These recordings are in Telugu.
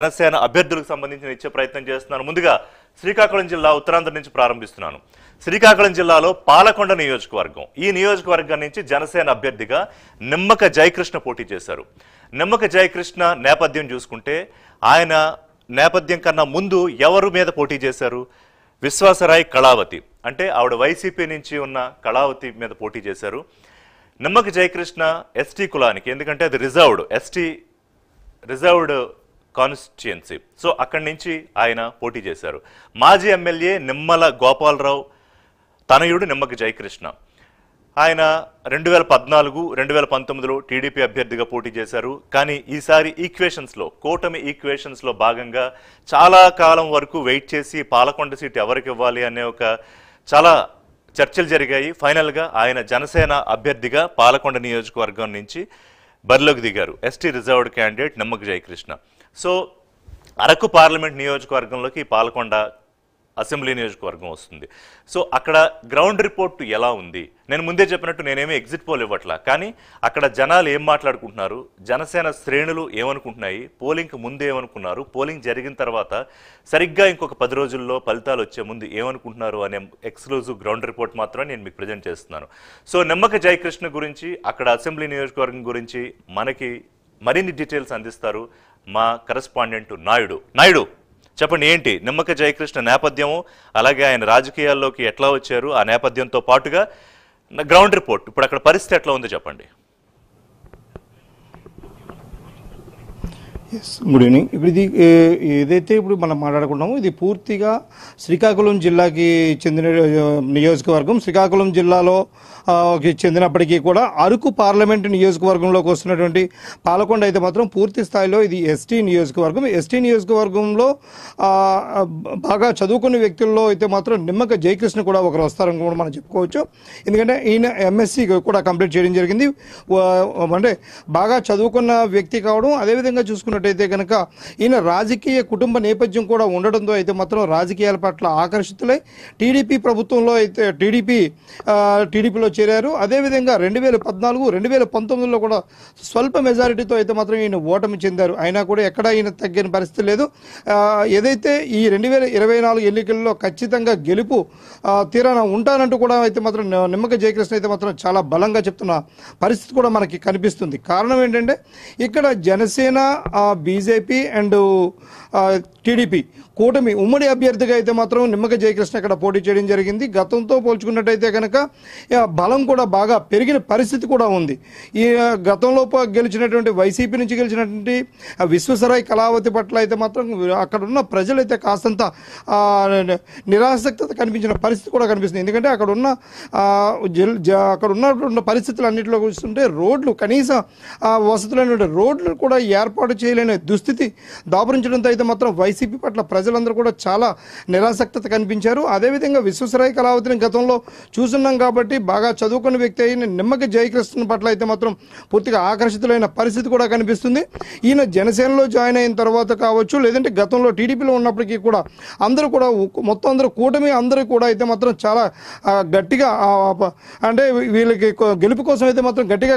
జనసేన అభ్యర్థులకు సంబంధించిన ఇచ్చే ప్రయత్నం చేస్తున్నాను. ముందుగా శ్రీకాకుళం జిల్లా ఉత్తరాంధ్ర నుంచి ప్రారంభిస్తున్నాను. శ్రీకాకుళం జిల్లాలో పాలకొండ నియోజకవర్గం, ఈ నియోజకవర్గం నుంచి జనసేన అభ్యర్థిగా నిమ్మక జయకృష్ణ పోటీ చేశారు. నిమ్మక జయకృష్ణ నేపథ్యం చూసుకుంటే ఆయన నేపథ్యం కన్నా ముందు ఎవరు మీద పోటీ చేశారు? విశ్వాసరాయ్ కళావతి, అంటే ఆవిడ వైసీపీ నుంచి ఉన్న కళావతి మీద పోటీ చేశారు. నిమ్మక జయకృష్ణ ఎస్టీ కులానికి, ఎందుకంటే అది రిజర్వ్డ్ కాన్స్టిట్యుయెన్సీ, సో అక్కడి నుంచి ఆయన పోటీ చేశారు. మాజీ ఎమ్మెల్యే నిమ్మల గోపాలరావు తనయుడు నిమ్మక జయకృష్ణ, ఆయన 2014, 2019లో టీడీపీ అభ్యర్థిగా పోటీ చేశారు. కానీ ఈసారి కూటమి ఈక్వేషన్స్లో భాగంగా చాలా కాలం వరకు వెయిట్ చేసి పాలకొండ సీట్ ఎవరికి ఇవ్వాలి అనే చాలా చర్చలు జరిగాయి. ఫైనల్గా ఆయన జనసేన అభ్యర్థిగా పాలకొండ నియోజకవర్గం నుంచి బరిలోకి దిగారు. ST reserved candidate Nimmaka Jayakrishna. So Araku parliament నియోజకవర్గంలోకి పాలకొండ అసెంబ్లీ నియోజకవర్గం వస్తుంది. సో అక్కడ గ్రౌండ్ రిపోర్ట్ ఎలా ఉంది? నేను ముందే చెప్పినట్టు నేనేమీ ఎగ్జిట్ పోల్ ఇవ్వట్లా, కానీ అక్కడ జనాలు ఏం మాట్లాడుకుంటున్నారు, జనసేన శ్రేణులు ఏమనుకుంటున్నాయి, పోలింగ్కి ముందు ఏమనుకున్నారు, పోలింగ్ జరిగిన తర్వాత సరిగ్గా ఇంకొక 10 రోజుల్లో ఫలితాలు వచ్చే ముందు ఏమనుకుంటున్నారు అనే ఎక్స్క్లూజివ్ గ్రౌండ్ రిపోర్ట్ మాత్రమే నేను మీకు ప్రజెంట్ చేస్తున్నాను. సో నిమ్మక జయకృష్ణ గురించి, అక్కడ అసెంబ్లీ నియోజకవర్గం గురించి మనకి మరిన్ని డీటెయిల్స్ అందిస్తారు మా కరెస్పాండెంట్ నాయుడు. చెప్పండి, ఏంటి నిమ్మక జయకృష్ణ నేపథ్యము, అలాగే ఆయన రాజకీయాల్లోకి ఎట్లా వచ్చారు, ఆ నేపథ్యంతో పాటుగా గ్రౌండ్ రిపోర్ట్, ఇప్పుడు అక్కడ పరిస్థితి ఎట్లా ఉందో చెప్పండి. Good evening. ఇప్పుడు ఇది ఏదైతే ఇప్పుడు మనం మాట్లాడుకుంటామో ఇది పూర్తిగా శ్రీకాకుళం జిల్లాకి చెందిన నియోజకవర్గం. శ్రీకాకుళం జిల్లాలో చెందినప్పటికీ కూడా అరకు పార్లమెంటు నియోజకవర్గంలోకి వస్తున్నటువంటి పాలకొండ అయితే మాత్రం పూర్తి స్థాయిలో ఇది ఎస్టీ నియోజకవర్గం. ఎస్టీ నియోజకవర్గంలో బాగా చదువుకున్న వ్యక్తుల్లో అయితే మాత్రం నిమ్మక జయకృష్ణ కూడా ఒకరు వస్తారని కూడా మనం చెప్పుకోవచ్చు. ఎందుకంటే ఈయన ఎంఎస్సీ కూడా కంప్లీట్ చేయడం జరిగింది. అంటే బాగా చదువుకున్న వ్యక్తి కావడం, అదేవిధంగా చూసుకున్నట్టయితే కనుక ఈయన రాజకీయ కుటుంబ నేపథ్యం కూడా ఉండడంతో అయితే మాత్రం రాజకీయాల పట్ల ఆకర్షితులై టీడీపీ ప్రభుత్వంలో అయితే టీడీపీలో చేరారు. అదేవిధంగా 2014, 2019లో కూడా స్వల్ప మెజారిటీతో అయితే మాత్రం ఈయన ఓటమి చెందారు. అయినా కూడా ఎక్కడ ఈయన తగ్గిన పరిస్థితి లేదు. ఏదైతే ఈ 2024 ఎన్నికల్లో ఖచ్చితంగా గెలుపు తీరాన ఉంటానంటూ కూడా అయితే మాత్రం నిమ్మక జయకృష్ణ అయితే మాత్రం చాలా బలంగా చెప్తున్న పరిస్థితి కూడా మనకి కనిపిస్తుంది. కారణం ఏంటంటే ఇక్కడ జనసేన, బీజేపీ అండ్ టీడీపీ కూటమి ఉమ్మడి అభ్యర్థిగా అయితే మాత్రం నిమ్మక జయకృష్ణ ఇక్కడ పోటీ చేయడం జరిగింది. గతంతో పోల్చుకున్నట్టయితే కనుక బలం కూడా బాగా పెరిగిన పరిస్థితి కూడా ఉంది. ఈ గతంలో గెలిచినటువంటి వైసీపీ నుంచి గెలిచినటువంటి విశ్వసరాయ్ కళావతి పట్ల అయితే మాత్రం అక్కడ ఉన్న ప్రజలైతే కాస్తంత నిరాసక్తత కనిపించిన పరిస్థితి కూడా కనిపిస్తుంది. ఎందుకంటే అక్కడ ఉన్నటువంటి పరిస్థితులు అన్నింటిలో చూస్తుంటే రోడ్లు, కనీస వసతులైనటువంటి రోడ్లు కూడా ఏర్పాటు చేయలేని దుస్థితి దాపురించడంతో అయితే మాత్రం వైసీపీ పట్ల ప్రజలందరూ కూడా చాలా నిరాసక్తత కనిపించారు. అదేవిధంగా విశ్వసరాయ్ కళావతిని గతంలో చూస్తున్నాం కాబట్టి బాగా చదువుకున్న వ్యక్తి అయిన నిమ్మక జయకృష్ణ పట్ల అయితే మాత్రం పూర్తిగా ఆకర్షితులైన పరిస్థితి కూడా కనిపిస్తుంది. ఈయన జనసేనలో జాయిన్ అయిన తర్వాత కావచ్చు, లేదంటే గతంలో టీడీపీలో ఉన్నప్పటికీ కూడా మొత్తం అందరూ కూటమి అందరూ కూడా అయితే మాత్రం చాలా గట్టిగా, అంటే వీళ్ళకి గెలుపు కోసం అయితే మాత్రం గట్టిగా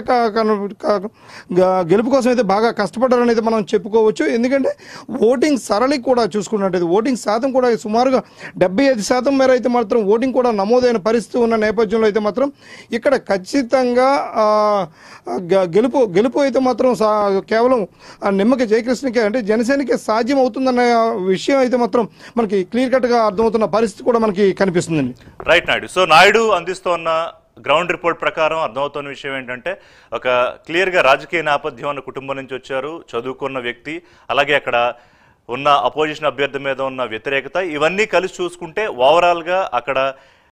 గెలుపు కోసం అయితే బాగా కష్టపడ్డారని అయితే మనం చెప్పుకోవచ్చు. ఎందుకంటే ఓటింగ్ సరళి కూడా చూసుకున్నట్టయితే ఓటింగ్ శాతం కూడా సుమారుగా 75% మేర అయితే మాత్రం ఓటింగ్ కూడా నమోదైన పరిస్థితి ఉన్న నేపథ్యంలో అయితే మాత్రం ఇక్కడ ఖచ్చితంగా గెలుపు అయితే మాత్రం కేవలం నిమ్మక జయకృష్ణకే, అంటే జనసేనకే సాధ్యం అవుతుందన్న విషయం అయితే మాత్రం మనకి క్లియర్ కట్గా అర్థమవుతున్న పరిస్థితి కూడా మనకి కనిపిస్తుందండి. రైట్ నాయుడు. సో నాయుడు అందిస్తున్న గ్రౌండ్ రిపోర్ట్ ప్రకారం అర్థమవుతున్న విషయం ఏంటంటే ఒక క్లియర్గా రాజకీయ నేపథ్యం ఉన్న కుటుంబం నుంచి వచ్చారు, చదువుకున్న వ్యక్తి, అలాగే అక్కడ ఉన్న అపోజిషన్ అభ్యర్థి మీద ఉన్న వ్యతిరేకత, ఇవన్నీ కలిసి చూసుకుంటే ఓవరాల్గా అక్కడ